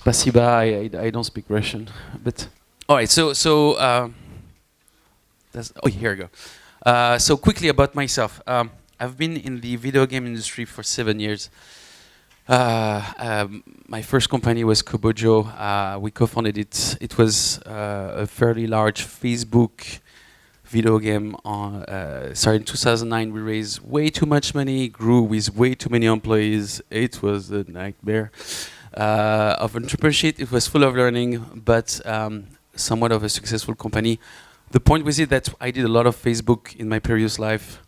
Spasiba, I don't speak Russian, but all right. Here we go. So quickly about myself. I've been in the video game industry for 7 years. My first company was Kobojo. We co-founded it. It was a fairly large Facebook video game. Started in 2009. We raised way too much money, grew with way too many employees. It was a nightmare of entrepreneurship. It was full of learning, but somewhat of a successful company. The point was that I did a lot of Facebook in my previous life.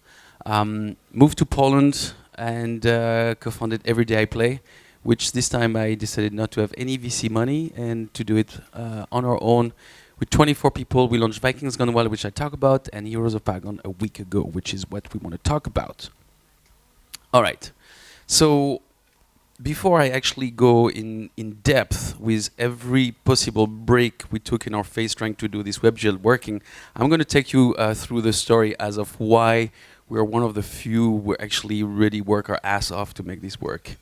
Moved to Poland and co-founded EVERYDAYiPLAY, which this time I decided not to have any VC money and to do it on our own. With 24 people, we launched Vikings Gone Wild, which I talk about, and Heroes of Paragon a week ago, which is what we want to talk about. All right. So before I actually go in depth with every possible break we took in our phase trying to do this WebGL working, I'm going to take you through the story as of why we're one of the few who actually really work our ass off to make this work.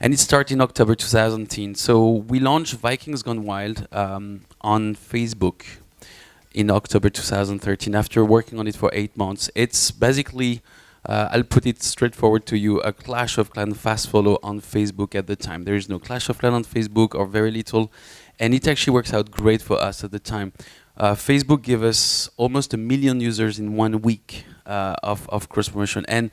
And it started in October 2010. So we launched Vikings Gone Wild on Facebook in October 2013 after working on it for 8 months. It's basically, I'll put it straightforward to you, a Clash of Clans fast follow on Facebook at the time. There is no Clash of Clans on Facebook or very little. And it actually works out great for us at the time. Facebook gave us almost 1 million users in 1 week of cross promotion. And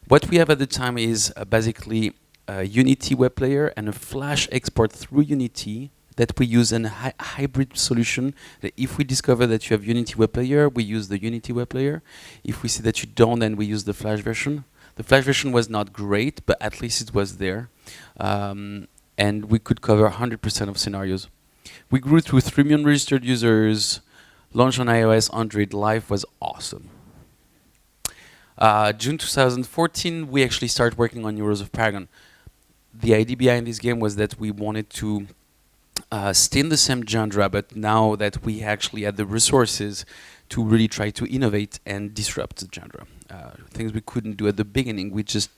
what we have at the time is basically a Unity web player and a Flash export through Unity that we use a hybrid solution. That if we discover that you have Unity web player, we use the Unity web player. If we see that you don't, then we use the Flash version. The Flash version was not great, but at least it was there. And we could cover 100% of scenarios. We grew through 3 million registered users, launched on iOS, Android. Life was awesome. June 2014, we actually started working on Heroes of Paragon. The idea behind this game was that we wanted to stay in the same genre, but now that we actually had the resources to really try to innovate and disrupt the genre. Things we couldn't do at the beginning, we just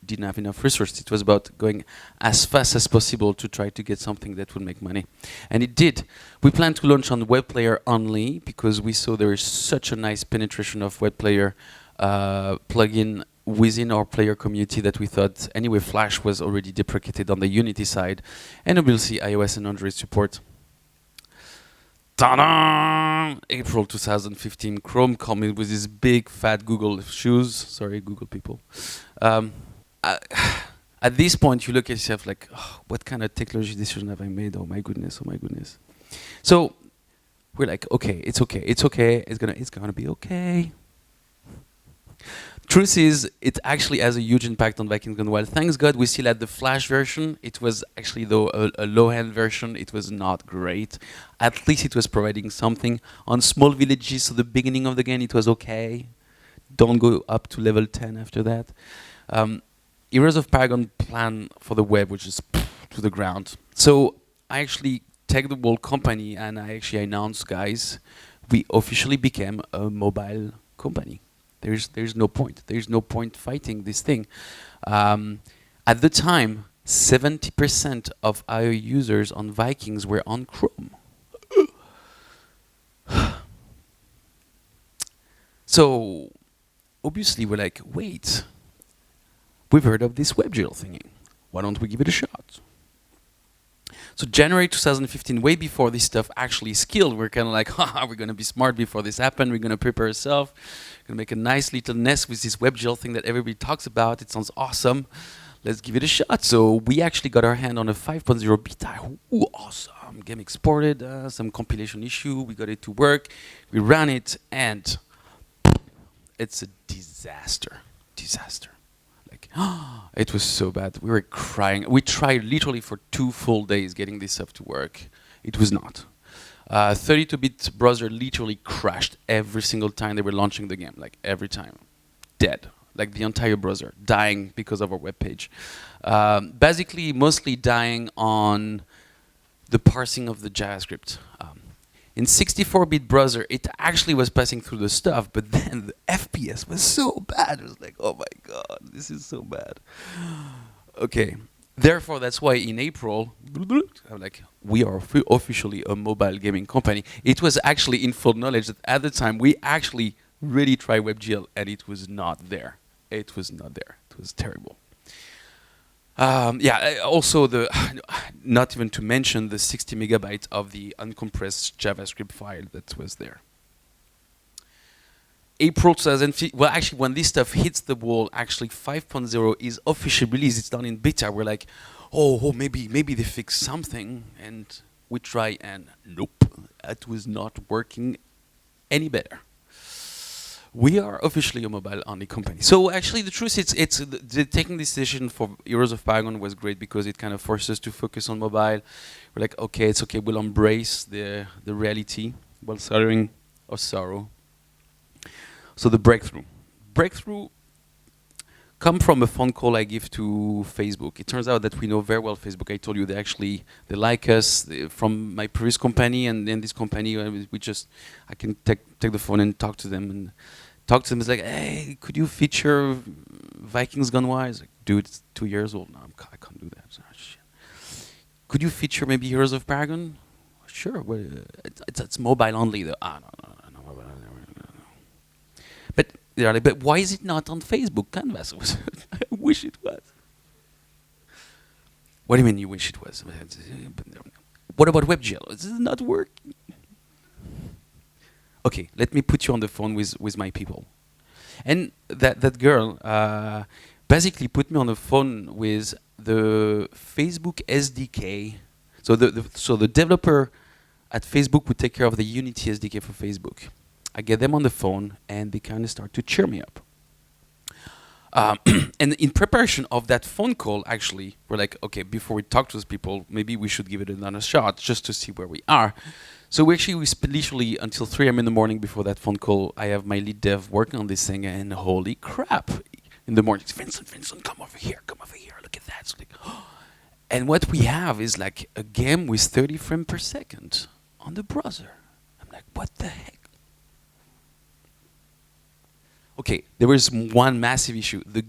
didn't have enough resources. It was about going as fast as possible to try to get something that would make money. And it did. We planned to launch on web player only because we saw there is such a nice penetration of web player plugin within our player community that we thought, anyway, Flash was already deprecated on the Unity side, and we'll see iOS and Android support. Ta-da! April 2015, Chrome coming with these big fat Google shoes. Sorry, Google people. At this point, you look at yourself like, oh, what kind of technology decision have I made? Oh my goodness, oh my goodness. So we're like, okay, it's okay, it's okay, it's gonna be okay. Truth is, it actually has a huge impact on Vikings Gone Wild. Thanks God we still had the Flash version. It was actually, though, a low-end version. It was not great. At least it was providing something. On small villages, so the beginning of the game, it was okay. Don't go up to level 10 after that. Heroes of Paragon plan for the web, which is to the ground. So I actually take the whole company and I actually announced, guys, we officially became a mobile company. There's no point. There's no point fighting this thing. At the time, 70% of our users on Vikings were on Chrome. So obviously we're like, wait, we've heard of this WebGL thingy. Why don't we give it a shot? So January 2015, way before this stuff actually scaled, we're kind of like, haha, we're going to be smart before this happens. We're going to prepare ourselves. We're going to make a nice little nest with this WebGL thing that everybody talks about. It sounds awesome. Let's give it a shot. So we actually got our hand on a 5.0 beta. Ooh, awesome. Game exported, some compilation issue. We got it to work. We ran it, and it's a disaster. Disaster. It was so bad. We were crying. We tried literally for 2 full days getting this stuff to work. It was not. 32-bit browser literally crashed every single time they were launching the game. Like every time. Dead. Like the entire browser. Dying because of our web page. Basically, mostly dying on the parsing of the JavaScript. In 64-bit browser, it actually was passing through the stuff, but then the FPS was so bad. It was like, oh my god, this is so bad. Okay, Therefore, that's why in April, I'm like, we are officially a mobile gaming company. It was actually in full knowledge that at the time we actually really tried WebGL and it was not there. It was not there. It was terrible. Yeah, also the, not even to mention the 60 megabyte of the uncompressed JavaScript file that was there. April 2015, well, actually, when this stuff hits the wall, actually 5.0 is officially released. It's done in beta. We're like, oh, maybe they fixed something, and we try, and nope, it was not working any better. We are officially a mobile-only company. So actually, the truth is, taking this decision for Heroes of Paragon was great because it kind of forced us to focus on mobile. We're like, okay, it's okay. We'll embrace the reality while sorrowing of sorrow. So the breakthrough come from a phone call I give to Facebook. It turns out that we know very well Facebook. I told you they like us from my previous company, and then this company I can take the phone and talk to them It's like, hey, could you feature Vikings Gone Wild? It's like, dude, it's 2 years old now. I can't do that. Oh, shit. Could you feature maybe Heroes of Paragon? Sure. Well, it's mobile only though. No, mobile only. But they're like, but why is it not on Facebook Canvas? I wish it was. What do you mean you wish it was? What about WebGL? This is not working. Okay, let me put you on the phone with my people. And that girl basically put me on the phone with the Facebook SDK. So the developer at Facebook would take care of the Unity SDK for Facebook. I get them on the phone, and they kind of start to cheer me up. And in preparation of that phone call, actually, we're like, okay, before we talk to those people, maybe we should give it another shot just to see where we are. So we spent literally until 3 a.m. in the morning before that phone call. I have my lead dev working on this thing, and holy crap. In the morning, Vincent, come over here, look at that. It's like, and what we have is like a game with 30 frames per second on the browser. I'm like, what the heck? Okay, there was one massive issue. The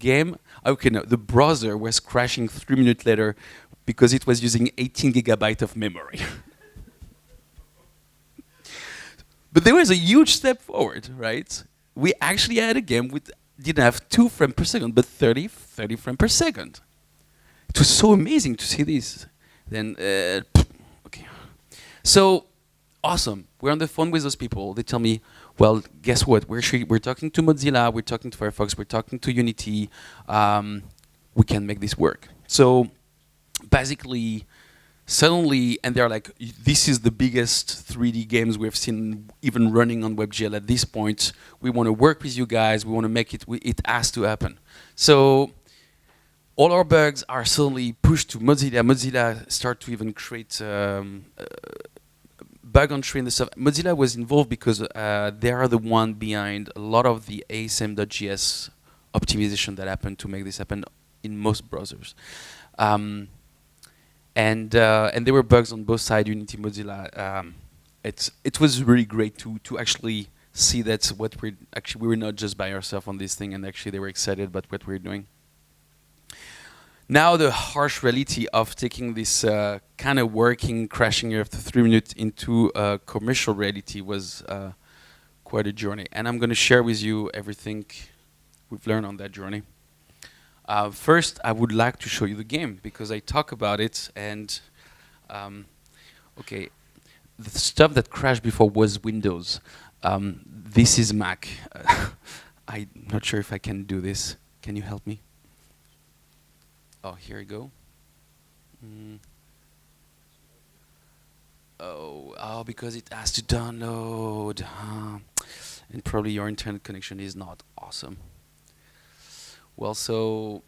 browser was crashing 3 minutes later because it was using 18 gigabytes of memory. But there was a huge step forward, right? We actually had a game with didn't have 2 frames per second, but 30 frames per second. It was so amazing to see this. Then, okay. So, awesome. We're on the phone with those people. They tell me, well, guess what? We're talking to Mozilla, we're talking to Firefox, we're talking to Unity. We can make this work. So basically, suddenly, and they're like, this is the biggest 3D games we've seen even running on WebGL at this point. We want to work with you guys. We want to make it, it has to happen. So all our bugs are suddenly pushed to Mozilla. Mozilla start to even create bug on tree and the stuff. Mozilla was involved because they are the one behind a lot of the asm.js optimization that happened to make this happen in most browsers. And there were bugs on both sides, Unity, Mozilla. It was really great to actually see that we were not just by ourselves on this thing, and actually they were excited about what we were doing. Now the harsh reality of taking this kind of working, crashing after 3 minutes into commercial reality was quite a journey. And I'm going to share with you everything we've learned on that journey. First, I would like to show you the game because I talk about it. And okay, the stuff that crashed before was Windows. This is Mac. I'm not sure if I can do this. Can you help me? Oh, here we go. Oh, because it has to download. And probably your internet connection is not awesome. Well, so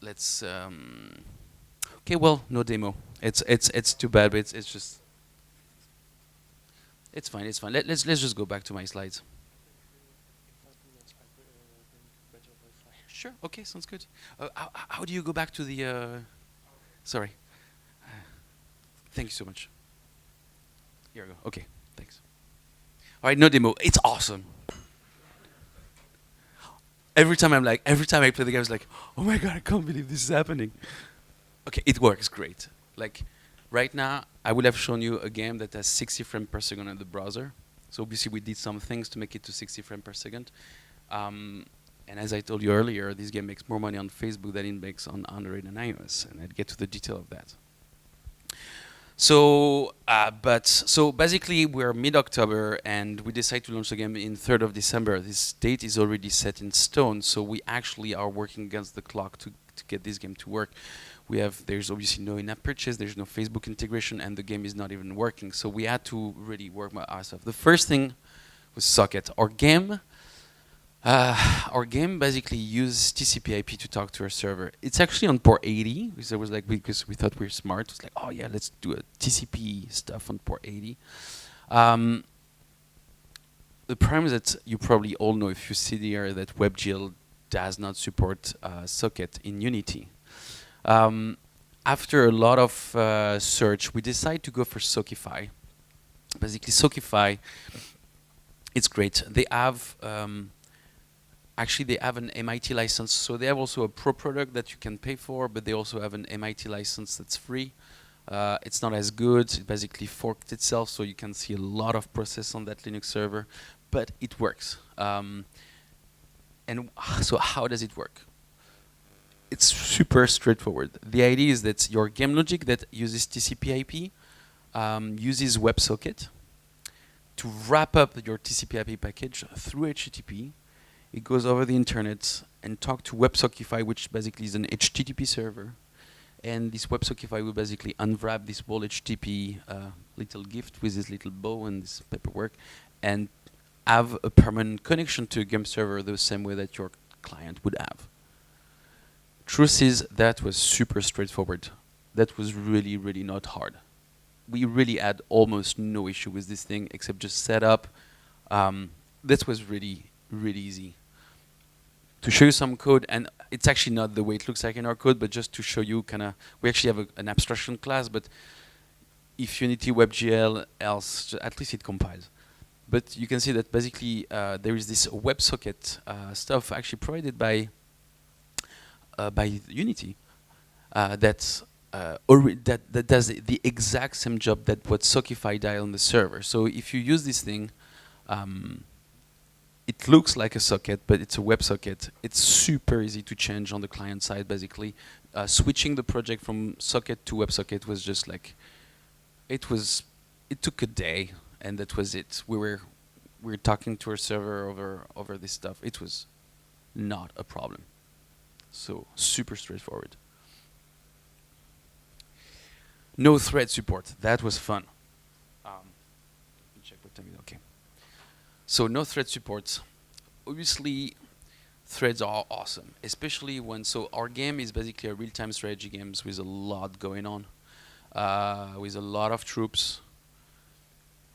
let's. Okay, well, no demo. It's too bad, but it's just. It's fine. It's fine. Let's just go back to my slides. Sure. Okay, sounds good. How do you go back to the? Sorry. Thank you so much. Here we go. Okay, thanks. All right, no demo. It's awesome. every time I play the game, it's like, oh my god, I can't believe this is happening. Okay, it works great. Like right now, I would have shown you a game that has 60 frames per second in the browser. So obviously we did some things to make it to 60 frames per second. And as I told you earlier, this game makes more money on Facebook than it makes on Android and iOS, and I'd get to the detail of that. So, so basically we're mid-October and we decide to launch the game in 3rd of December. This date is already set in stone, so we actually are working against the clock to get this game to work. There's obviously no in-app purchase, there's no Facebook integration, and the game is not even working. So we had to really work my ass off. The first thing was Socket. Our game basically uses TCP/IP to talk to our server. It's actually on port 80, because we thought we were smart. It's like, oh yeah, let's do a TCP stuff on port 80. The problem is that you probably all know, if you see here, that WebGL does not support Socket in Unity. After a lot of search, we decided to go for Sockify. Basically, Sockify, it's great. They have actually they have an MIT license, so they have also a pro product that you can pay for, but they also have an MIT license that's free. It's not as good. It basically forked itself, so you can see a lot of process on that Linux server, but it works. And so how does it work? It's super straightforward. The idea is that your game logic that uses TCP/IP uses WebSocket to wrap up your TCP/IP package through HTTP. It goes over the internet and talk to WebSockify, which basically is an HTTP server. And this WebSockify will basically unwrap this whole HTTP little gift with this little bow and this paperwork, and have a permanent connection to a game server the same way that your client would have. Truth is, that was super straightforward. That was really, really not hard. We really had almost no issue with this thing except just setup. That was really, really easy. To show you some code, and it's actually not the way it looks like in our code, but just to show you we actually have an abstraction class, but if Unity WebGL else, at least it compiles. But you can see that basically there is this WebSocket stuff actually provided by Unity that does the exact same job that what Sockify does on the server. So if you use this thing, it looks like a socket, but it's a WebSocket. It's super easy to change on the client side, basically. Switching the project from socket to WebSocket was just like, it took a day, and that was it. We were talking to our server over this stuff. It was not a problem. So super straightforward. No thread support. That was fun. Let me check what time it is. Okay. So no thread support. Obviously, threads are awesome, especially when, so our game is basically a real-time strategy game with a lot going on, with a lot of troops,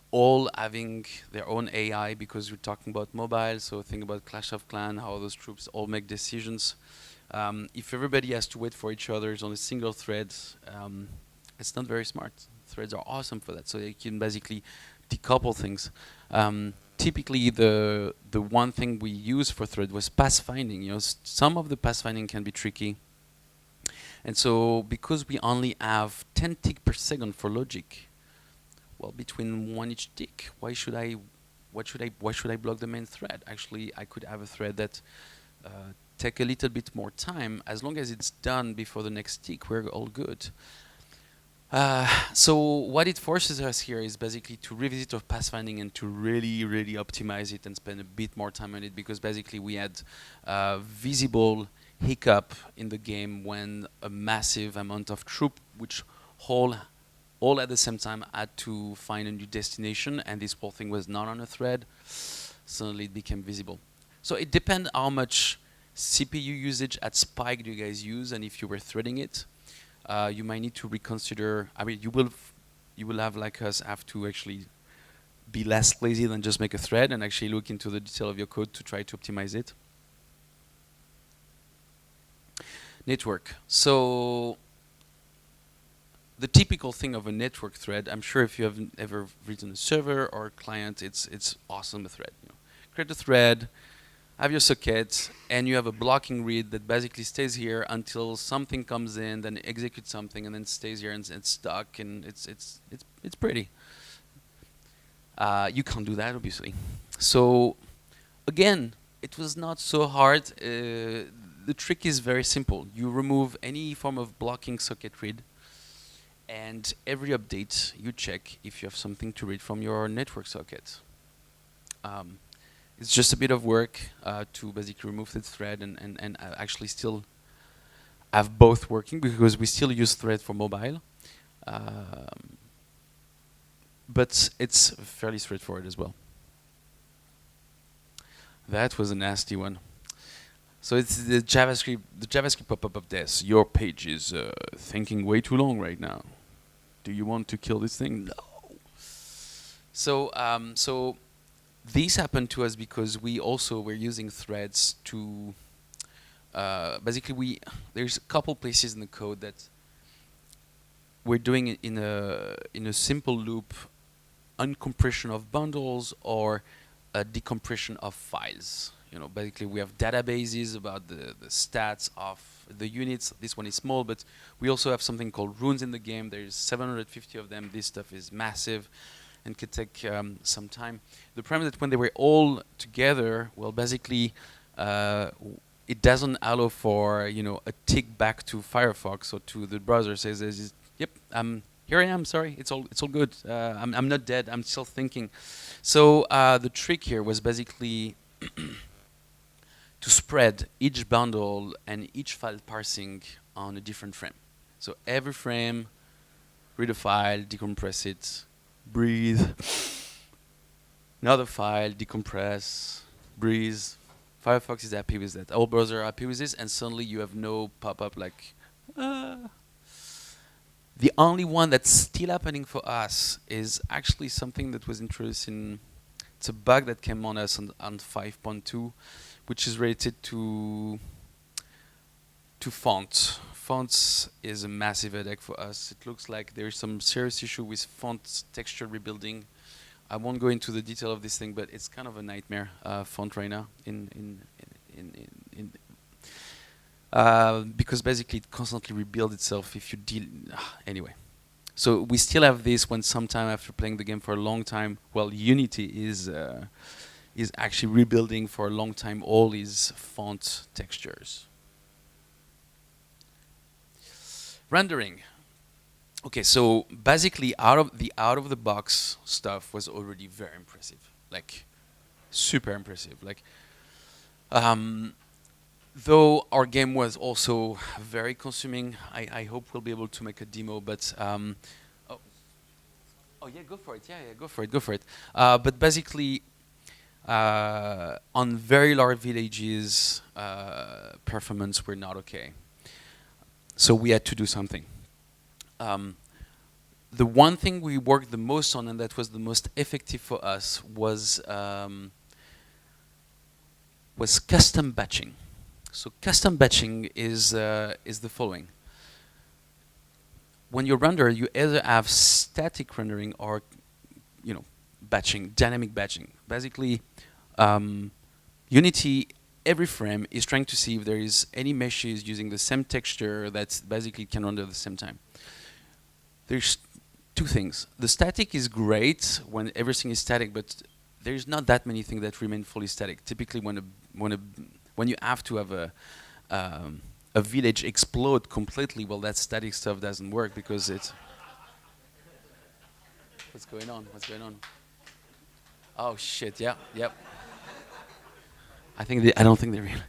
all having their own AI, because we're talking about mobile, so think about Clash of Clans, how those troops all make decisions. If everybody has to wait for each other on a single thread, it's not very smart. Threads are awesome for that, so they can basically decouple things. Typically, the one thing we use for thread was path finding. You know, some of the path finding can be tricky, and so because we only have 10 tick per second for logic, well, between one each tick, why should I block the main thread? Actually, I could have a thread that take a little bit more time. As long as it's done before the next tick, we're all good. So what it forces us here is basically to revisit our pathfinding and to really, really optimize it and spend a bit more time on it, because basically we had visible hiccup in the game when a massive amount of troop, which all at the same time had to find a new destination, and this whole thing was not on a thread, suddenly it became visible. So it depends how much CPU usage at Spike do you guys use, and if you were threading it. You might need to reconsider. I mean, you will have, like us, have to actually be less lazy than just make a thread and actually look into the detail of your code to try to optimize it. Network. So the typical thing of a network thread, I'm sure if you haven't ever written a server or a client, it's awesome, a thread. You know, create a thread, have your socket, and you have a blocking read that basically stays here until something comes in, then executes something, and then stays here, and it's stuck, and it's pretty. You can't do that, obviously. So again, it was not so hard. The trick is very simple. You remove any form of blocking socket read, and every update you check if you have something to read from your network socket. It's just a bit of work to basically remove the thread and actually still have both working, because we still use thread for mobile. But it's fairly straightforward as well. That was a nasty one. So it's the JavaScript pop-up of this. Your page is thinking way too long right now. Do you want to kill this thing? No. So this happened to us because we also were using threads to basically there's a couple places in the code that we're doing it in a simple loop, uncompression of bundles or a decompression of files. You know, basically we have databases about the stats of the units. This one is small, but we also have something called runes in the game. There's 750 of them. This stuff is massive and could take some time. The problem is that when they were all together, well, basically it doesn't allow for, you know, a tick back to Firefox or to the browser. Says, yep, here I am. Sorry, it's all good. I'm not dead. I'm still thinking. So the trick here was basically to spread each bundle and each file parsing on a different frame. So every frame, read a file, decompress it, breathe. Another file, decompress, breathe. Firefox is happy with that. All browsers are happy with this, and suddenly you have no pop-up like. The only one that's still happening for us is actually something that was introduced in. It's a bug that came on us on 5.2, which is related to font. Fonts is a massive headache for us. It looks like there is some serious issue with font texture rebuilding. I won't go into the detail of this thing, but it's kind of a nightmare font right now because basically it constantly rebuilds itself if you deal. Anyway. So we still have this when sometime after playing the game for a long time, well, Unity is actually rebuilding for a long time all these font textures. Rendering. Okay, so basically out of the box stuff was already very impressive, like super impressive. Like, though our game was also very consuming, I hope we'll be able to make a demo, but oh yeah, go for it. Yeah, go for it. But basically, on very large villages, performance were not okay. So we had to do something. The one thing we worked the most on, and that was the most effective for us, was custom batching. So custom batching is the following. When you render, you either have static rendering or, you know, batching, dynamic batching. Basically, Unity, every frame is trying to see if there is any meshes using the same texture that basically can render at the same time. There's two things. The static is great when everything is static, but there's not that many things that remain fully static. Typically, when you have to have a village explode completely, well, that static stuff doesn't work because it's. What's going on? Oh shit! Yeah, yep. I don't think they really.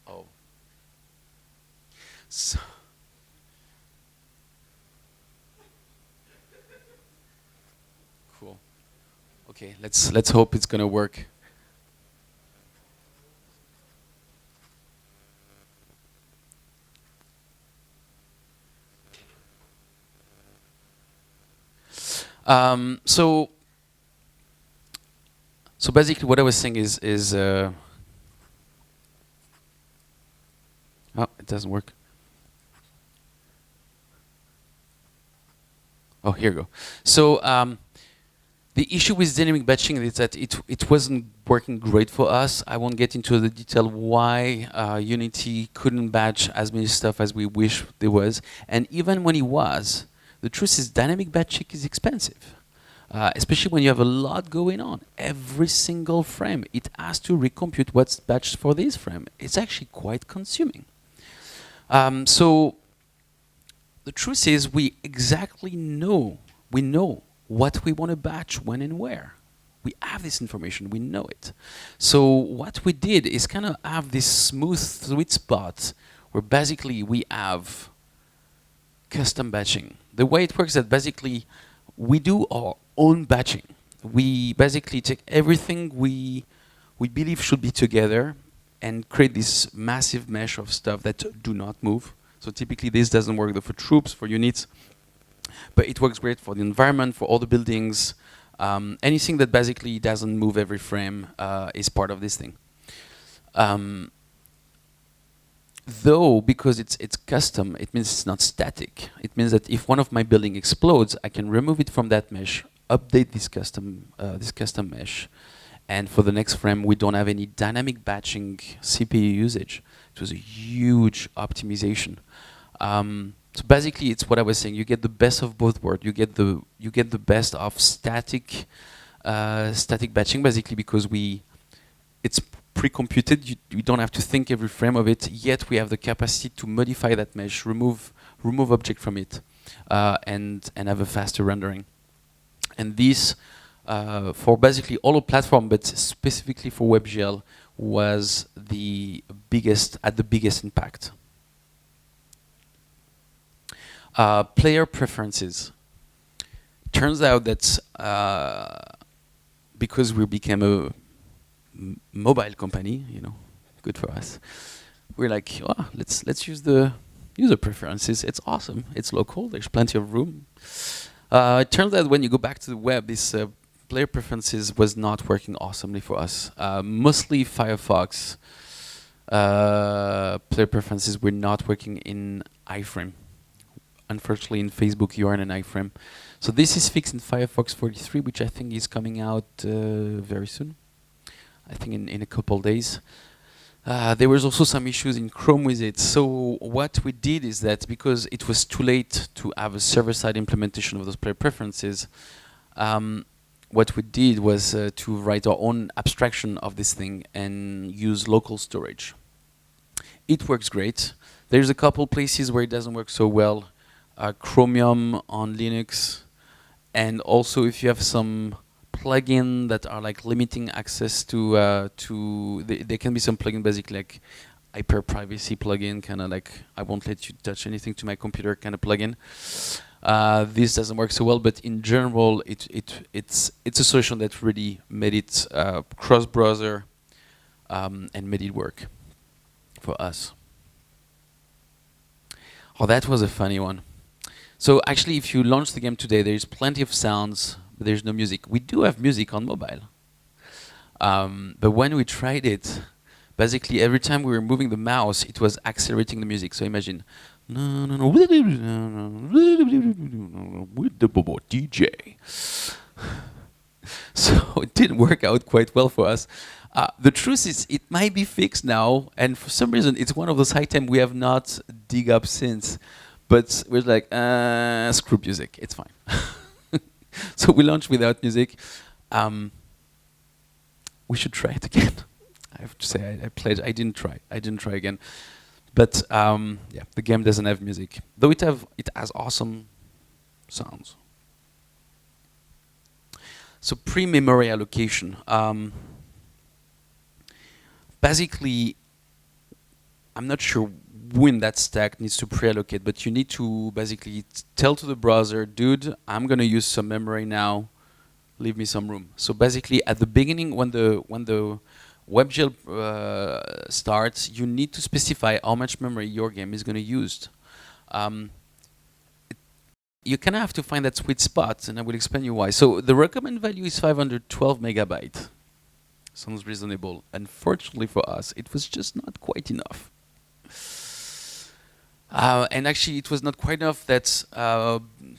Oh. So. Cool. Okay, let's hope it's gonna work. So basically, what I was saying is oh, it doesn't work. Oh, here you go. So the issue with dynamic batching is that it wasn't working great for us. I won't get into the detail why Unity couldn't batch as many stuff as we wish there was. And even when it was, the truth is dynamic batching is expensive. Especially when you have a lot going on. Every single frame, it has to recompute what's batched for this frame. It's actually quite consuming. So the truth is we know what we want to batch when and where. We have this information, we know it. So what we did is kind of have this smooth sweet spot where basically we have custom batching. The way it works is that basically we do our own batching. We basically take everything we believe should be together and create this massive mesh of stuff that do not move. So typically this doesn't work for troops, for units, but it works great for the environment, for all the buildings. Anything that basically doesn't move every frame is part of this thing. Though, because it's custom, it means it's not static. It means that if one of my building explodes, I can remove it from that mesh, update this custom mesh, and for the next frame, we don't have any dynamic batching CPU usage. It was a huge optimization. So basically, it's what I was saying. You get the best of both worlds. You get the best of static batching, basically, because it's pre-computed. You don't have to think every frame of it. Yet we have the capacity to modify that mesh, remove object from it, and have a faster rendering. And this, for basically all of platform, but specifically for WebGL, was the biggest impact. Player preferences. Turns out that because we became a mobile company, good for us. We're like, oh, let's use the user preferences. It's awesome. It's local. There's plenty of room. It turns out when you go back to the web, this player preferences was not working awesomely for us. Mostly Firefox player preferences were not working in iframe. Unfortunately, in Facebook, you are in an iframe. So this is fixed in Firefox 43, which I think is coming out very soon. I think in a couple days. There was also some issues in Chrome with it. So what we did is that because it was too late to have a server-side implementation of those player preferences, what we did was to write our own abstraction of this thing and use local storage. It works great. There's a couple places where it doesn't work so well. Chromium on Linux, and also if you have some plugin that are like limiting access to there can be some plugin basically like hyper privacy plugin, kind of like I won't let you touch anything to my computer kind of plugin. This doesn't work so well, but in general it's a solution that really made it cross browser and made it work for us. Oh, that was a funny one. So actually, if you launch the game today, there's plenty of sounds, but there's no music. We do have music on mobile. But when we tried it, basically every time we were moving the mouse, it was accelerating the music. So imagine, with the Bobo DJ. So it didn't work out quite well for us. The truth is, it might be fixed now, and for some reason, it's one of those items we have not dig up since. But we're like, screw music, it's fine. So we launched without music. We should try it again. I have to say, I didn't try again. But yeah, the game doesn't have music, though it has awesome sounds. So pre-memory allocation. Basically, I'm not sure when that stack needs to pre-allocate, but you need to basically tell to the browser, dude, I'm going to use some memory now, leave me some room. So basically, at the beginning, when the WebGL starts, you need to specify how much memory your game is going to use. You kind of have to find that sweet spot, and I will explain you why. So the recommended value is 512 megabyte. Sounds reasonable. Unfortunately for us, it was just not quite enough. And actually, it was not quite enough. That's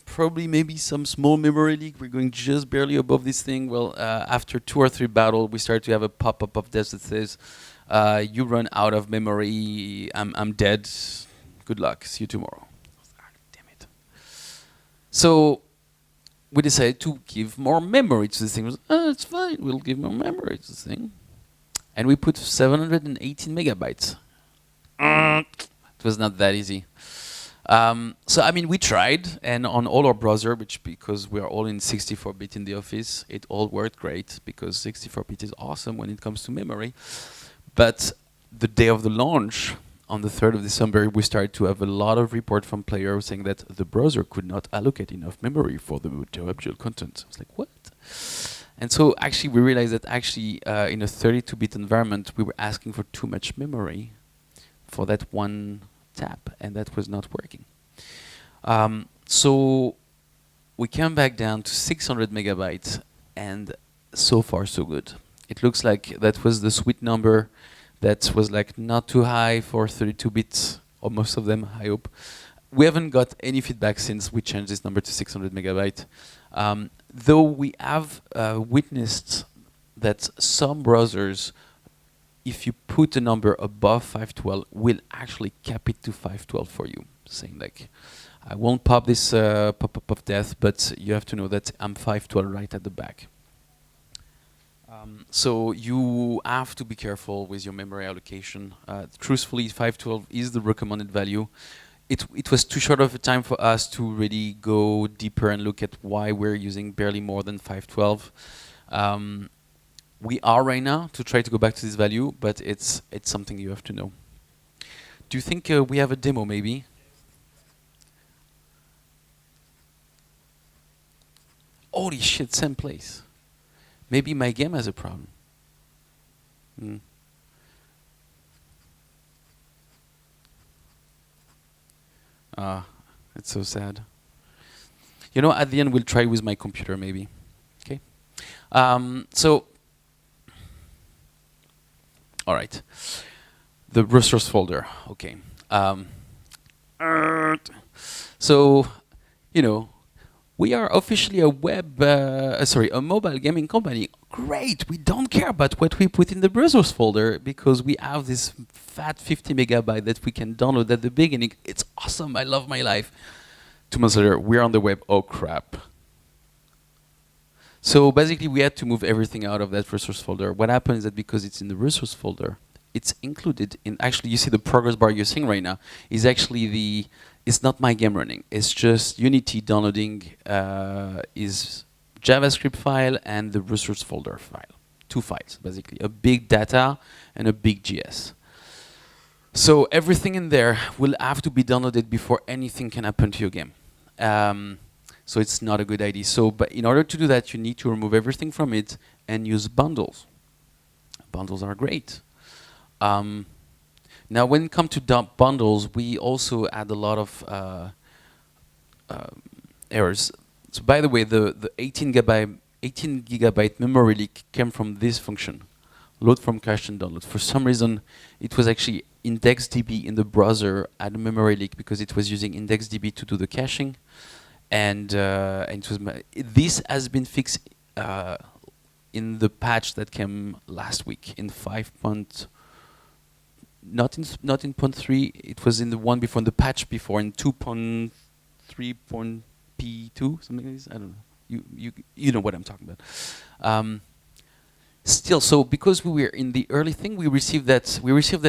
probably maybe some small memory leak. We're going just barely above this thing. Well, after 2 or 3 battles, we start to have a pop-up of death that says, "You run out of memory. I'm dead. Good luck. See you tomorrow." Damn it. So we decided to give more memory to this thing. It's fine. We'll give more memory to this thing. And we put 718 megabytes. It was not that easy. So I mean, we tried, and on all our browser, which because we are all in 64-bit in the office, it all worked great because 64-bit is awesome when it comes to memory. But the day of the launch, on the 3rd of December, we started to have a lot of report from players saying that the browser could not allocate enough memory for the WebGL content. I was like, what? And so actually, we realized that actually, in a 32-bit environment, we were asking for too much memory for that one tab, and that was not working. So we came back down to 600 megabytes, and so far so good. It looks like that was the sweet number that was like not too high for 32 bits, or most of them, I hope. We haven't got any feedback since we changed this number to 600 megabytes. Though we have witnessed that some browsers, if you put a number above 512, will actually cap it to 512 for you, saying like, I won't pop this pop-up of death, but you have to know that I'm 512 right at the back. So you have to be careful with your memory allocation. Truthfully, 512 is the recommended value. It was too short of a time for us to really go deeper and look at why we're using barely more than 512. We are right now to try to go back to this value, but it's something you have to know. Do you think we have a demo maybe? Holy shit, same place. Maybe my game has a problem. It's so sad. You know, at the end we'll try with my computer maybe. Okay. So, all right. The resource folder. Okay. So, you know, we are officially a a mobile gaming company. Great, we don't care about what we put in the resource folder because we have this fat 50 megabyte that we can download at the beginning. It's awesome, I love my life. 2 months later, we're on the web, oh crap. So basically we had to move everything out of that resource folder. What happened is that because it's in the resource folder, it's included in, actually you see the progress bar you're seeing right now, is actually it's not my game running. It's just Unity downloading is JavaScript file and the resource folder file. 2 files, basically. A big data and a big GS. So everything in there will have to be downloaded before anything can happen to your game. So it's not a good idea. So, but in order to do that, you need to remove everything from it and use bundles. Bundles are great. Now, when it comes to bundles, we also add a lot of errors. So, by the way, the 18 gigabyte memory leak came from this function, load from cache and download. For some reason, it was actually IndexedDB in the browser had a memory leak because it was using IndexedDB to do the caching, and it was this has been fixed in the patch that came last week in 5. Not in 0.3, it was in the one before, in the patch before, in 2.3.p2, something like this. I don't know. You know what I'm talking about. Still, so because we were in the early thing, we received that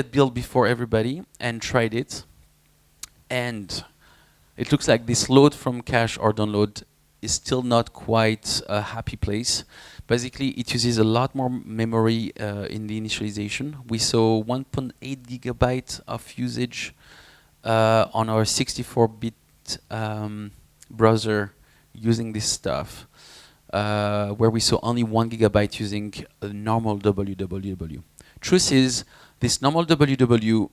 build before everybody and tried it, and it looks like this load from cache or download is still not quite a happy place. Basically, it uses a lot more memory in the initialization. We saw 1.8 gigabytes of usage on our 64-bit browser using this stuff, where we saw only 1 gigabyte using a normal www. Truth is, this normal www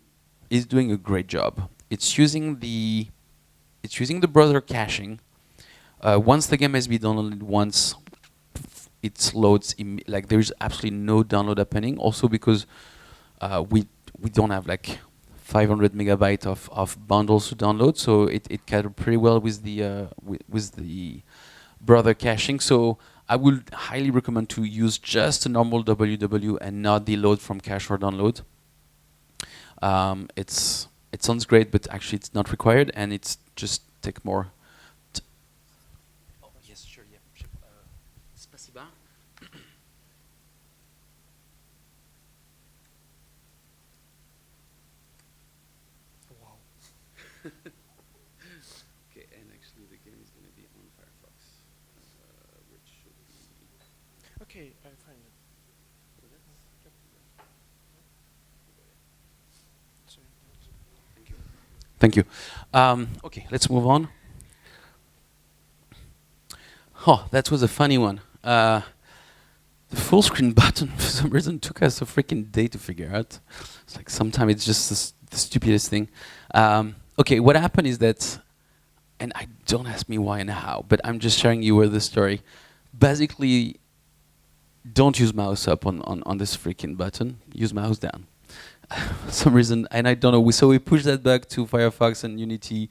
is doing a great job. It's using the browser caching. Once the game has been downloaded once, it loads, like there's absolutely no download happening. Also because we don't have like 500 megabyte of bundles to download. So it catered pretty well with the brother caching. So I would highly recommend to use just a normal WW and not the load from cache or download. It sounds great, but actually it's not required, and it's just take more. Oh yes, sure, yeah. Sure. Spasiba. Wow. Okay, and actually the game is going to be on Firefox, which should be. Okay, I find it. Sorry. Thank you. Thank you. Okay, let's move on. Oh, that was a funny one. The full screen button for some reason took us a freaking day to figure out. It's like sometimes it's just the stupidest thing. Okay, what happened is that, and I don't ask me why and how, but I'm just sharing you with the story. Basically, don't use mouse up on this freaking button. Use mouse down. For some reason, and I don't know. So we pushed that back to Firefox and Unity.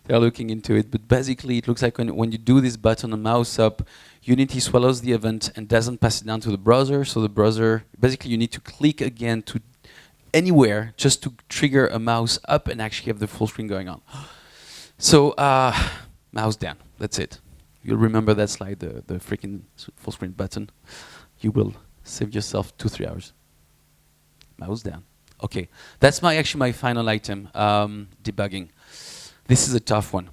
They're looking into it, but basically it looks like when you do this button and mouse up, Unity swallows the event and doesn't pass it down to the browser. So the browser, basically you need to click again to anywhere just to trigger a mouse up and actually have the full screen going on. So mouse down, that's it. You'll remember that slide, the freaking full screen button. You will save yourself 2-3 hours. Mouse down. Okay, that's actually my final item, debugging. This is a tough one.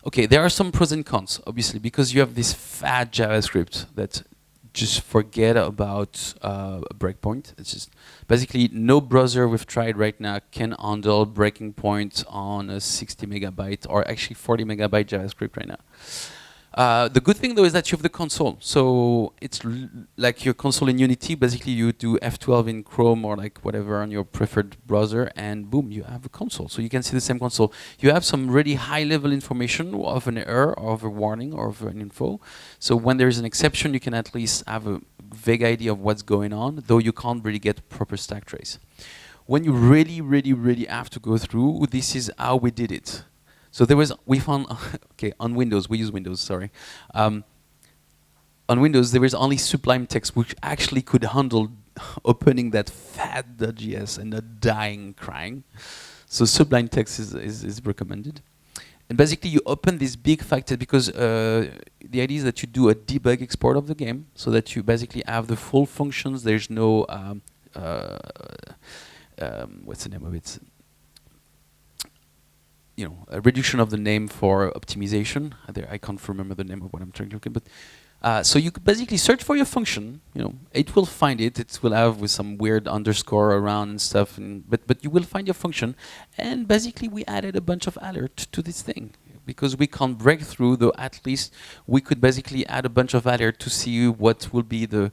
Okay, there are some pros and cons, obviously, because you have this fat JavaScript that just forget about a breakpoint. It's just basically no browser we've tried right now can handle breaking points on a 60 megabyte or actually 40 megabyte JavaScript right now. The good thing though is that you have the console. So it's like your console in Unity, basically you do F12 in Chrome or like whatever on your preferred browser and boom, you have a console. So you can see the same console. You have some really high level information of an error or of a warning or of an info. So when there is an exception, you can at least have a vague idea of what's going on, though you can't really get proper stack trace. When you really have to go through, this is how we did it. So we found, okay, on Windows, we use Windows, sorry. On Windows, there is only Sublime Text, which actually could handle opening that fat .js and not dying, crying. So Sublime Text is recommended. And basically, you open this big factor because the idea is that you do a debug export of the game so that you basically have the full functions. There's no, what's the name of it? You know, a reduction of the name for optimization. I can't remember the name of what I'm trying to look at, but so you could basically search for your function. You know, it will find it. It will have with some weird underscore around and stuff. But you will find your function, and basically we added a bunch of alert to this thing because we can't break through. Though at least we could basically add a bunch of alert to see what will be the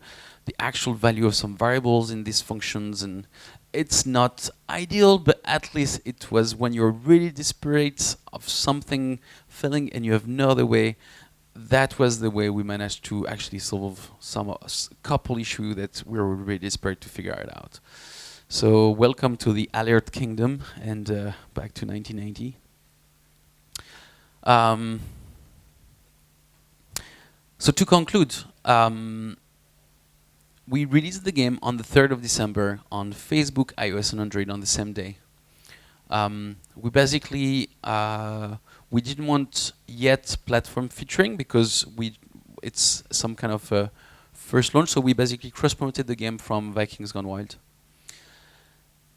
actual value of some variables in these functions. And it's not ideal, but at least it was when you're really desperate of something failing and you have no other way. That was the way we managed to actually solve a couple issues that we were really desperate to figure it out. So welcome to the alert kingdom and back to 1990. So to conclude, we released the game on the 3rd of December on Facebook, iOS, and Android on the same day. We basically we didn't want yet platform featuring because it's some kind of a first launch, so we basically cross-promoted the game from Vikings Gone Wild.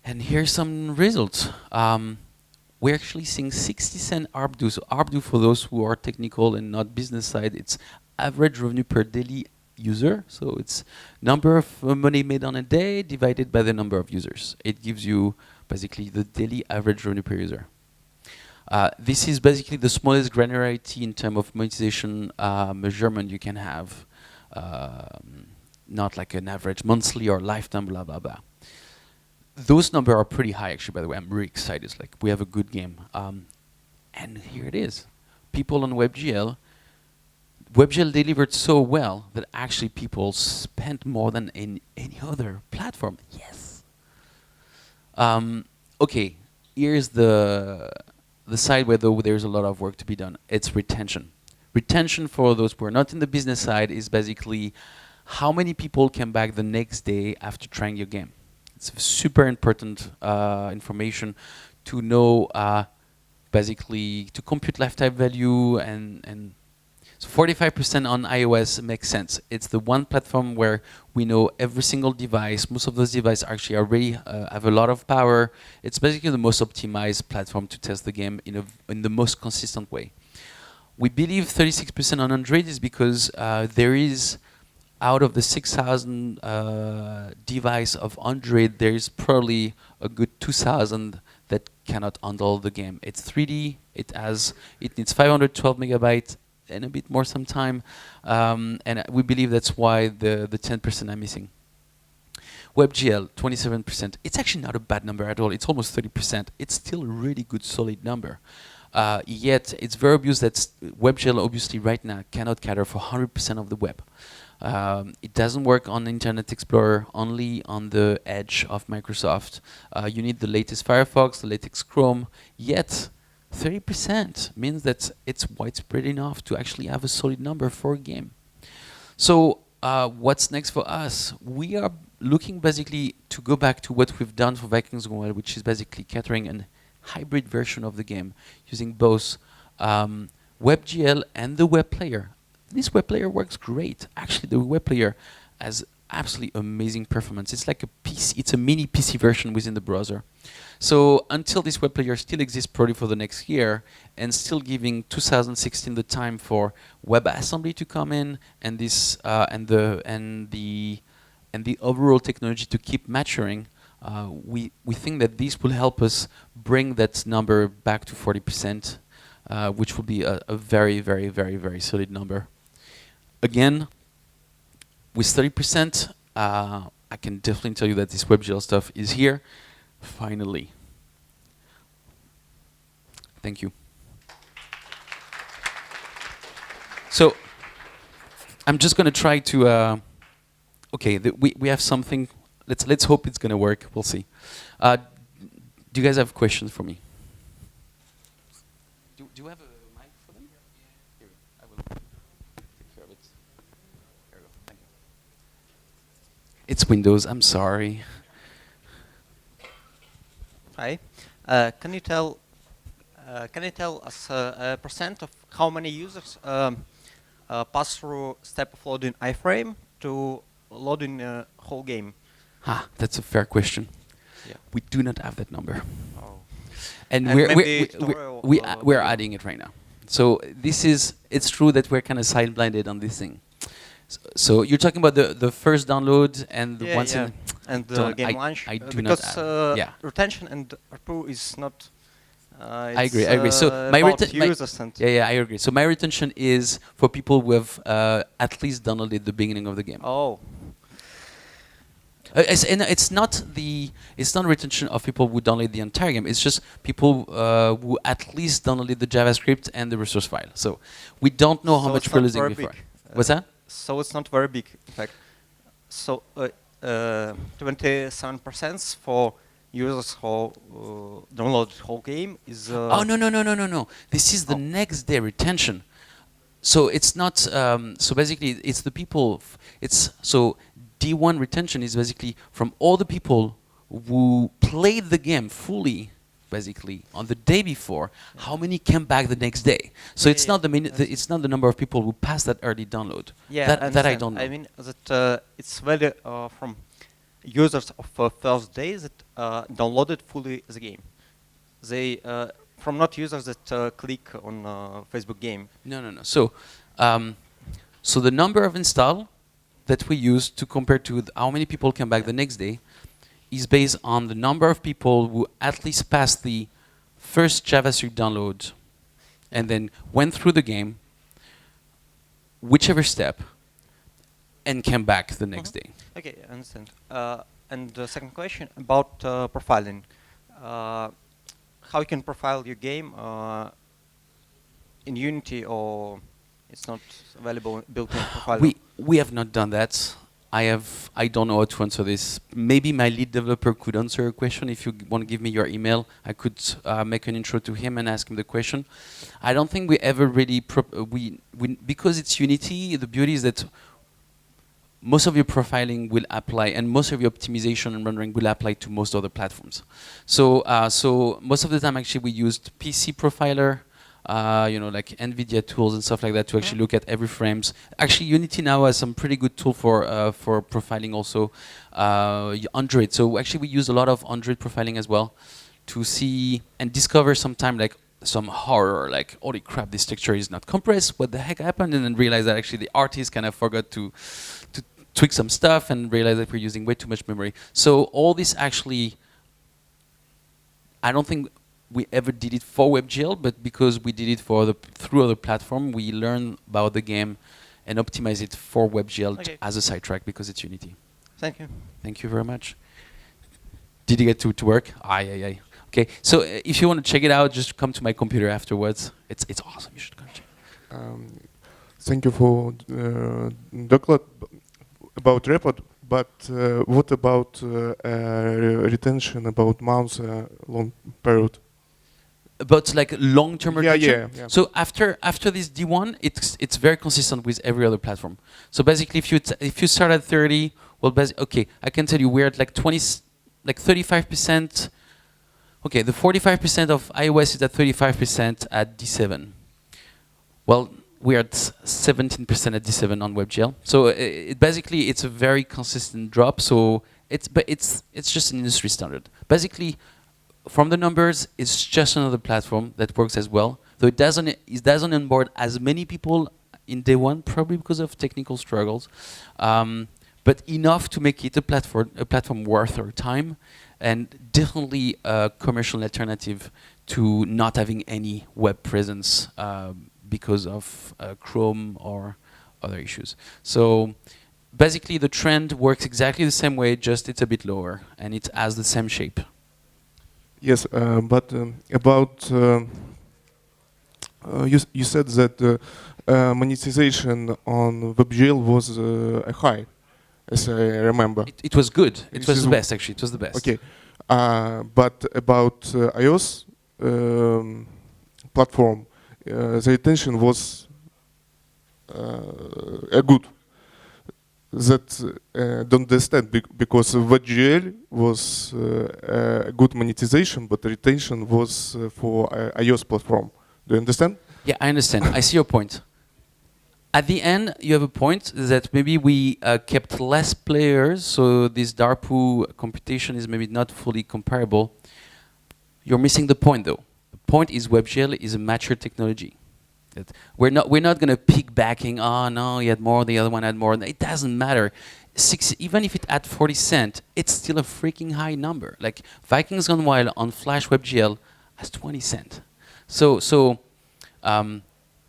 And here's some results. We're actually seeing 60 cent ARPDU. So ARPDU, for those who are technical and not business side, it's average revenue per daily user. So it's number of money made on a day divided by the number of users. It gives you basically the daily average revenue per user. This is basically the smallest granularity in terms of monetization measurement you can have. Not like an average monthly or lifetime, blah, blah, blah. Those numbers are pretty high, actually, by the way. I'm really excited. It's like, we have a good game. And here it is. People on WebGL. WebGL delivered so well that actually people spent more than in any other platform. Yes. okay, here's the side where there's a lot of work to be done. It's retention. Retention, for those who are not in the business side, is basically how many people came back the next day after trying your game. It's super important information to know, basically, to compute lifetime value, and so 45% on iOS makes sense. It's the one platform where we know every single device. Most of those devices actually already have a lot of power. It's basically the most optimized platform to test the game in the most consistent way. We believe 36% on Android is because there is, out of the 6,000 device of Android, there is probably a good 2,000 that cannot handle the game. It's 3D. It needs 512 megabytes and a bit more sometime, and we believe that's why the 10% are missing. WebGL, 27%. It's actually not a bad number at all. It's almost 30%. It's still a really good, solid number. Yet, it's very obvious that WebGL, obviously, right now, cannot cater for 100% of the web. It doesn't work on Internet Explorer, only on the edge of Microsoft. You need the latest Firefox, the latest Chrome, yet 30% means that it's widespread enough to actually have a solid number for a game. So what's next for us? We are looking basically to go back to what we've done for Vikings Gone Wild, which is basically catering a hybrid version of the game using both WebGL and the web player. This web player works great. Actually, the web player has absolutely amazing performance. It's like a PC. It's a mini PC version within the browser. So until this web player still exists probably for the next year, and still giving 2016 the time for WebAssembly to come in, and this and the overall technology to keep maturing, we think that this will help us bring that number back to 40%, which will be a very, very, very, very solid number. Again, with 30%, I can definitely tell you that this WebGL stuff is here. Finally. Thank you. So, I'm just going to try to... okay, we have something. Let's hope it's going to work. We'll see. Do you guys have questions for me? Do you have a mic for them? Here, I will take care of it. There we go. Thank you. It's Windows. I'm sorry. Hi. Can you tell us a percent of how many users pass through step of loading iframe to loading a whole game? That's a fair question. Yeah. We do not have that number, Oh. and And we're adding it right now. So it's true that we're kind of side blinded on this thing. So you're talking about the first download and the ones in and the game launch. I do because not retention and ARPU is not. I agree. So my I agree. So my retention is for people who have at least downloaded the beginning of the game. Oh. It's not retention of people who download the entire game. It's just people who at least downloaded the JavaScript and the resource file. So we don't know how much we're losing before. What's that? So it's not very big, in fact. So 27% for users who download the whole game is. Oh no! This is the next day retention. So it's not. So basically, it's the people. So D1 retention is basically from all the people who played the game fully, basically on the day before. How many came back the next day? So it's not it's not the number of people who passed that early download. Yeah, that I don't know. I mean that it's valid from users of first day that downloaded fully the game. They from not users that click on Facebook game. No. So so the number of install that we use to compare to how many people came back the next day is based on the number of people who at least passed the first JavaScript download and then went through the game, whichever step, and came back the next day. Okay, I understand. And the second question about profiling. How you can profile your game in Unity, or it's not available built-in profiling? We have not done that. I don't know how to answer this. Maybe my lead developer could answer a question. If you want to give me your email, I could make an intro to him and ask him the question. I don't think we ever really because it's Unity. The beauty is that most of your profiling will apply, and most of your optimization and rendering will apply to most other platforms. So so most of the time, actually, we used PC profiler. Like NVIDIA tools and stuff like that to actually look at every frames. Actually, Unity now has some pretty good tool for profiling also. Android. So actually, we use a lot of Android profiling as well to see and discover sometime like some horror, like holy crap, this texture is not compressed. What the heck happened? And then realize that actually the artist kind of forgot to tweak some stuff and realize that we're using way too much memory. So all this actually, I don't think we ever did it for WebGL, but because we did it through other platform, we learn about the game and optimize it for WebGL as a sidetrack because it's Unity. Thank you. Thank you very much. Did you get to work? Aye. Okay, so if you want to check it out, just come to my computer afterwards. It's awesome. You should come check it. Thank you for document about report. But what about retention about months long period? About like long-term retention? Yeah. So after this D1, it's very consistent with every other platform. So basically, if you start at 30, well, okay, I can tell you we're at like 35%. Okay, the 45% of iOS is at 35% at D7. Well, we're at 17% at D7 on WebGL. So basically, it's a very consistent drop. So it's just an industry standard. Basically, from the numbers, it's just another platform that works as well. Though it doesn't onboard as many people in day one, probably because of technical struggles, but enough to make it a platform worth our time, and definitely a commercial alternative to not having any web presence because of Chrome or other issues. So basically, the trend works exactly the same way, just it's a bit lower, and it has the same shape. Yes, but about you said that monetization on WebGL was high, as I remember. It was good. It was the best, actually. It was the best. Okay, but about iOS platform, the retention was good. That don't understand because WebGL was good monetization, but retention was for iOS platform. Do you understand? Yeah, I understand. I see your point. At the end, you have a point that maybe we kept less players, so this DARPU computation is maybe not fully comparable. You're missing the point, though. The point is WebGL is a mature technology. We're not going to pick backing. Oh no, he had more. The other one had more. It doesn't matter. Even if it had 40 cents, it's still a freaking high number. Like Vikings Gone Wild on Flash WebGL has 20 cents. So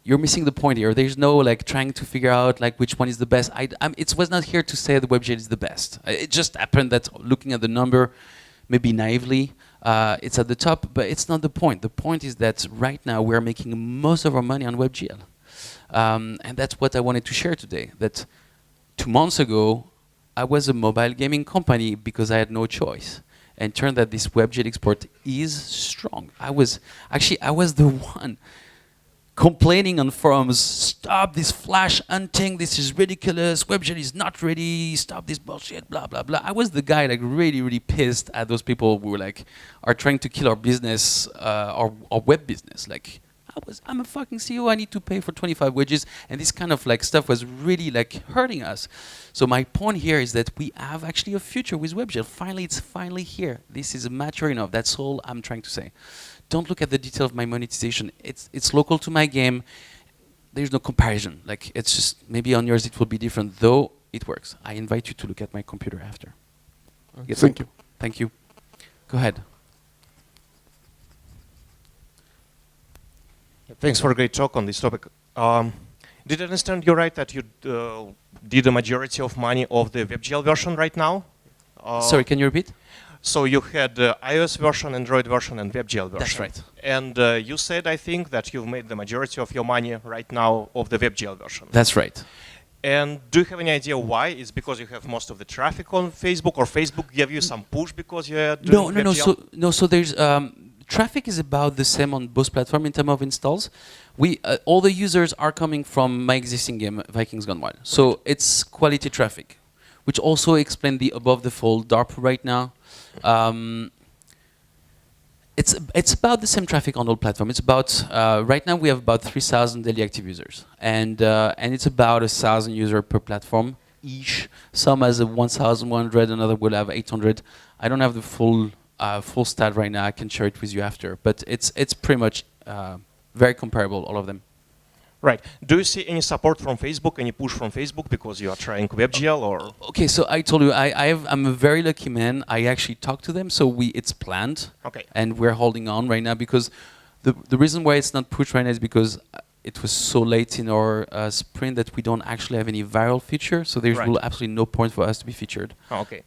you're missing the point here. There's no like trying to figure out like which one is the best. It was not here to say that WebGL is the best. It just happened that looking at the number, maybe naively, it's at the top, but it's not the point. The point is that right now we're making most of our money on WebGL. And that's what I wanted to share today. That 2 months ago, I was a mobile gaming company because I had no choice. And turned out this WebGL export is strong. I was the one complaining on forums, stop this Flash hunting, this is ridiculous, WebGL is not ready, stop this bullshit, blah, blah, blah. I was the guy like really, really pissed at those people who were like, are trying to kill our business, our web business. Like, I'm a fucking CEO, I need to pay for 25 wages, and this kind of like stuff was really like hurting us. So my point here is that we have actually a future with WebGL. Finally, it's finally here. This is mature enough, that's all I'm trying to say. Don't look at the detail of my monetization. It's local to my game. There's no comparison. Like it's just maybe on yours it will be different, though it works. I invite you to look at my computer after. Thank you. Thank you. Go ahead. Thanks for a great talk on this topic. Did I understand you right that you did the majority of money of the WebGL version right now? Sorry, can you repeat? So you had iOS version, Android version, and WebGL version. That's right. And you said, I think, that you've made the majority of your money right now of the WebGL version. That's right. And do you have any idea why? It's because you have most of the traffic on Facebook, or Facebook gave you some push because you're doing WebGL? So there's traffic is about the same on both platforms in terms of installs. We all the users are coming from my existing game, Vikings Gone Wild. So it's quality traffic, which also explains the above the fold DARP right now. It's about the same traffic on all platforms. It's about right now we have about 3,000 daily active users, and it's about 1,000 users per platform each. Some has a 1,100, another will have 800. I don't have the full stat right now. I can share it with you after, but it's pretty much very comparable, all of them. Right. Do you see any support from Facebook, any push from Facebook because you are trying WebGL, or? Okay, so I told you I'm a very lucky man. I actually talked to them, so it's planned. Okay. And we're holding on right now because the reason why it's not pushed right now is because it was so late in our sprint that we don't actually have any viral feature. So there's absolutely no point for us to be featured. Okay.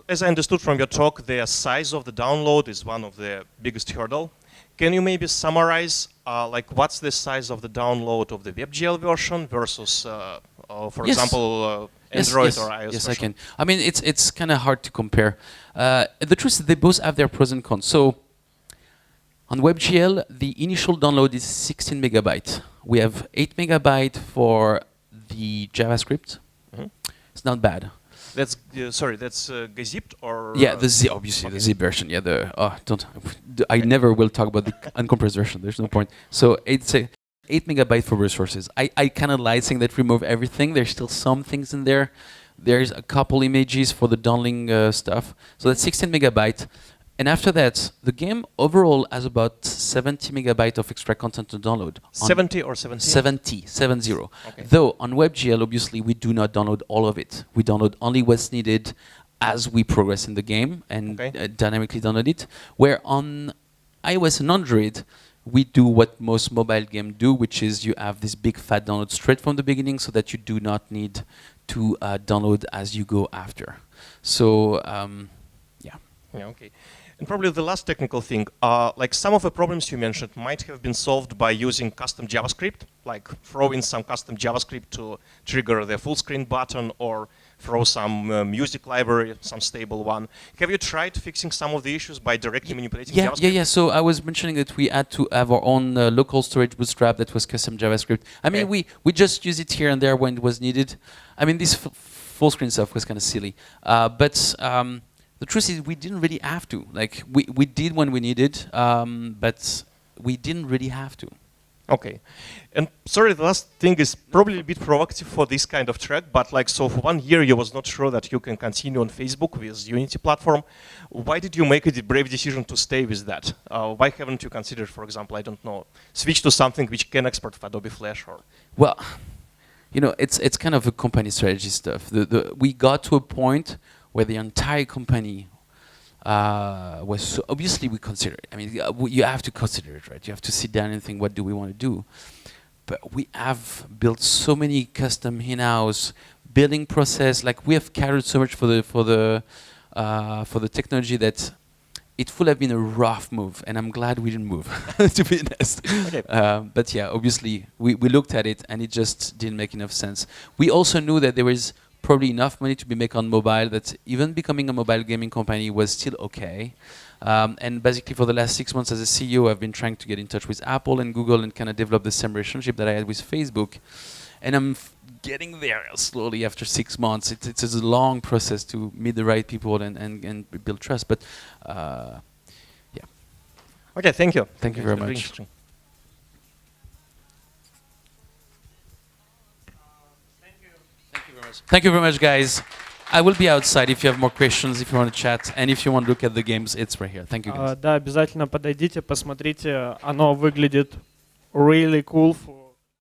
As I understood from your talk, the size of the download is one of the biggest hurdle. Can you maybe summarize, like, what's the size of the download of the WebGL version versus, for example, Android or iOS version? Yes, I can. I mean, it's kind of hard to compare. The truth is they both have their pros and cons. So on WebGL, the initial download is 16 megabytes. We have 8 megabytes for the JavaScript. Mm-hmm. It's not bad. That's that's gzipped or? Yeah, obviously the zip version. Yeah, I never will talk about the uncompressed version. There's no point. So it's 8 megabytes for resources. I kind of lied saying that remove everything. There's still some things in there. There's a couple images for the downloading stuff. So that's 16 megabytes. And after that, the game overall has about 70 megabytes of extra content to download. 70 or 70? 70. Okay. Though on WebGL, obviously, we do not download all of it. We download only what's needed as we progress in the game and dynamically download it. Where on iOS and Android, we do what most mobile games do, which is you have this big fat download straight from the beginning so that you do not need to download as you go after. So, yeah, okay. And probably the last technical thing, like some of the problems you mentioned might have been solved by using custom JavaScript, like throw in some custom JavaScript to trigger the full screen button or throw some music library, some stable one. Have you tried fixing some of the issues by directly manipulating JavaScript? Yeah. So I was mentioning that we had to have our own local storage bootstrap that was custom JavaScript. I mean, we just use it here and there when it was needed. I mean, this full screen stuff was kind of silly. But the truth is we didn't really have to. Like, we did when we needed, but we didn't really have to. Okay. And sorry, the last thing is probably a bit provocative for this kind of track, but like, so for 1 year you was not sure that you can continue on Facebook with Unity platform. Why did you make a brave decision to stay with that? Why haven't you considered, for example, I don't know, switch to something which can export for Adobe Flash or? Well, you know, it's kind of a company strategy stuff. We got to a point where the entire company was so obviously we consider it. I mean, you have to consider it, right? You have to sit down and think, what do we want to do? But we have built so many custom in-house building process. Like, we have catered so much for the technology that it would have been a rough move, and I'm glad we didn't move, to be honest. Okay. But yeah, obviously we looked at it and it just didn't make enough sense. We also knew that there was probably enough money to be made on mobile that even becoming a mobile gaming company was still okay. And basically for the last 6 months as a CEO, I've been trying to get in touch with Apple and Google and kind of develop the same relationship that I had with Facebook. And I'm getting there slowly after 6 months. It's a long process to meet the right people and build trust. But yeah. Okay, thank you. Thank you very much. Thank you very much, guys. I will be outside if you have more questions, if you want to chat, and if you want to look at the games, it's right here. Thank you, guys. Да, обязательно подойдите, посмотрите. Оно выглядит really cool.